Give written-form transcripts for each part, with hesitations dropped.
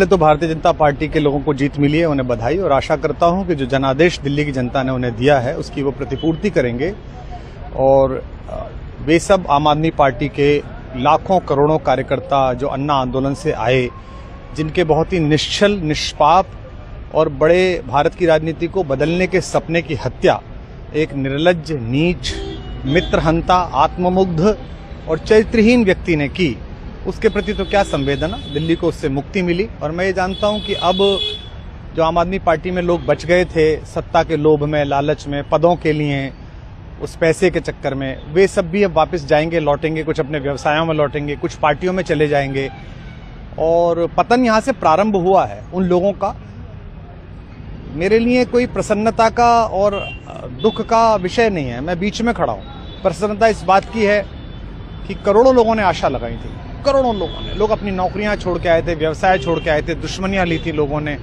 पहले तो भारतीय जनता पार्टी के लोगों को जीत मिली है, उन्हें बधाई, और आशा करता हूं कि जो जनादेश दिल्ली की जनता ने उन्हें दिया है उसकी वो प्रतिपूर्ति करेंगे और वे सब आम आदमी पार्टी के लाखों करोड़ों कार्यकर्ता जो अन्ना आंदोलन से आए, जिनके बहुत ही निश्चल, निष्पाप और बड़े भारत की राजनीति को बदलने के सपने की हत्या एक निर्लज्ज, नीच, मित्रहंता, आत्ममुग्ध और चरित्रहीन व्यक्ति ने की, उसके प्रति तो क्या संवेदना। दिल्ली को उससे मुक्ति मिली और मैं ये जानता हूं कि अब जो आम आदमी पार्टी में लोग बच गए थे सत्ता के लोभ में, लालच में, पदों के लिए, उस पैसे के चक्कर में, वे सब भी अब वापस जाएंगे, लौटेंगे, कुछ अपने व्यवसायों में लौटेंगे, कुछ पार्टियों में चले जाएंगे और पतन यहां से प्रारंभ हुआ है उन लोगों का। मेरे लिए कोई प्रसन्नता का और दुख का विषय नहीं है, मैं बीच में खड़ा हूं। प्रसन्नता इस बात की है कि करोड़ों लोगों ने आशा लगाई थी, करोड़ों लोगों ने, लोग अपनी नौकरियां छोड़ के आए थे, व्यवसाय छोड़ के आए थे, दुश्मनियां ली थी लोगों ने,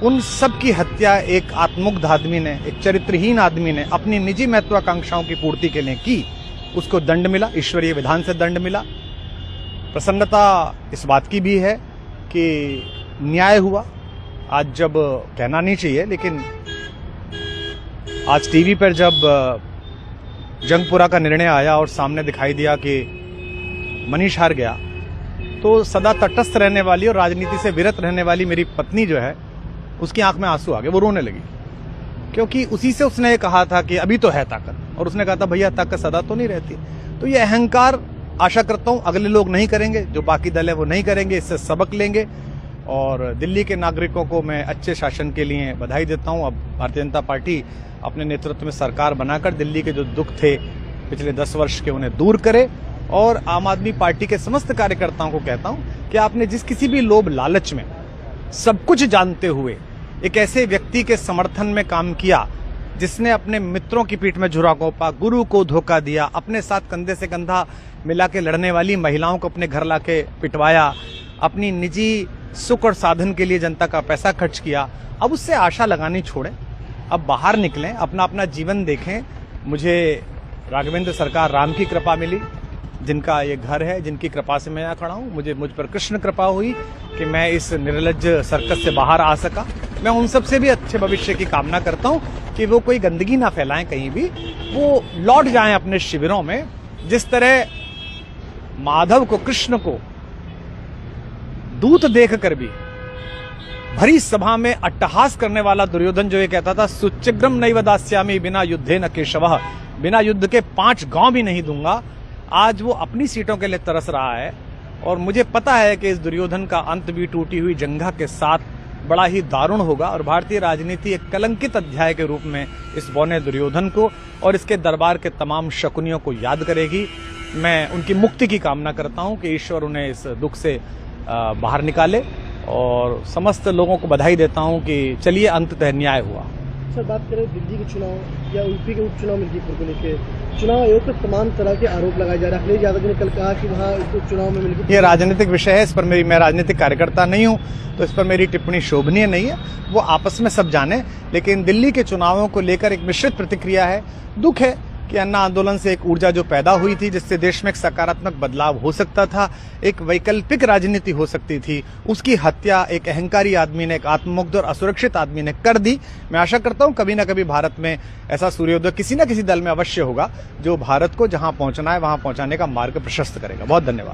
उन सब की हत्या एक आत्ममुग्ध आदमी ने, एक चरित्रहीन आदमी ने अपनी निजी महत्वाकांक्षाओं की पूर्ति के लिए की। उसको दंड मिला, ईश्वरीय विधान से दंड मिला। प्रसन्नता इस बात की भी है कि न्याय हुआ। आज जब कहना नहीं चाहिए, लेकिन आज टीवी पर जब जंगपुरा का निर्णय आया और सामने दिखाई दिया कि मनीष हार गया, तो सदा तटस्थ रहने वाली और राजनीति से विरत रहने वाली मेरी पत्नी जो है, उसकी आंख में आंसू आ गए, वो रोने लगी, क्योंकि उसी से उसने ये कहा था कि अभी तो है ताकत, और उसने कहा था भैया ताकत सदा तो नहीं रहती। तो ये अहंकार आशा करता हूं अगले लोग नहीं करेंगे, जो बाकी दल है वो नहीं करेंगे, इससे सबक लेंगे। और दिल्ली के नागरिकों को मैं अच्छे शासन के लिए बधाई देता हूं। अब भारतीय जनता पार्टी अपने नेतृत्व में सरकार बनाकर दिल्ली के जो दुख थे पिछले 10 वर्ष के, उन्हें दूर करे। और आम आदमी पार्टी के समस्त कार्यकर्ताओं को कहता हूं कि आपने जिस किसी भी लोभ लालच में, सब कुछ जानते हुए एक ऐसे व्यक्ति के समर्थन में काम किया जिसने अपने मित्रों की पीठ में झुरा घोंपा, गुरु को धोखा दिया, अपने साथ कंधे से कंधा मिला के लड़ने वाली महिलाओं को अपने घर लाके पिटवाया, अपनी निजी सुख और साधन के लिए जनता का पैसा खर्च किया, अब उससे आशा लगानी छोड़ें, अब बाहर निकलें, अपना अपना जीवन देखें। मुझे राघवेंद्र सरकार राम की कृपा मिली, जिनका ये घर है, जिनकी कृपा से मैं यहाँ खड़ा हूँ। मुझ पर कृष्ण कृपा हुई कि मैं इस निर्लज्ज सर्कस से बाहर आ सका। मैं उन सब से भी अच्छे भविष्य की कामना करता हूँ कि वो कोई गंदगी ना फैलाएं कहीं भी, वो लौट जाएं अपने शिविरों में। जिस तरह माधव को, कृष्ण को दूत देखकर भी भरी सभा में अट्टहास करने वाला दुर्योधन जो ये कहता था सुचिग्रम नैव दास्यामि बिना युद्धे न केशवः, बिना युद्ध के 5 गांव भी नहीं दूंगा, आज वो अपनी सीटों के लिए तरस रहा है। और मुझे पता है कि इस दुर्योधन का अंत भी टूटी हुई जंघा के साथ बड़ा ही दारुण होगा और भारतीय राजनीति एक कलंकित अध्याय के रूप में इस बौने दुर्योधन को और इसके दरबार के तमाम शकुनियों को याद करेगी। मैं उनकी मुक्ति की कामना करता हूं कि ईश्वर उन्हें इस दुख से बाहर निकाले और समस्त लोगों को बधाई देता हूं कि चलिए अंततः न्याय हुआ। सर, बात करें दिल्ली के चुनाव या यूपी के उपचुनाव मिल्कीपुर को लेकर, चुनाव आयोग पर तमाम तरह के आरोप लगाए जा रहे हैं। अखिलेश यादव ने कल कहा कि वहाँ उपचुनाव में मिल्कीपुर, ये राजनीतिक विषय है, इस पर मैं राजनीतिक कार्यकर्ता नहीं हूँ, तो इस पर मेरी टिप्पणी शोभनीय नहीं है, वो आपस में सब जाने। लेकिन दिल्ली के चुनावों को लेकर एक मिश्रित प्रतिक्रिया है। दुख है कि अन्ना आंदोलन से एक ऊर्जा जो पैदा हुई थी, जिससे देश में एक सकारात्मक बदलाव हो सकता था, एक वैकल्पिक राजनीति हो सकती थी, उसकी हत्या एक अहंकारी आदमी ने, एक आत्ममुग्ध और असुरक्षित आदमी ने कर दी। मैं आशा करता हूं कभी ना कभी भारत में ऐसा सूर्योदय किसी न किसी दल में अवश्य होगा, जो भारत को जहां पहुंचना है वहां पहुंचाने का मार्ग प्रशस्त करेगा। बहुत धन्यवाद।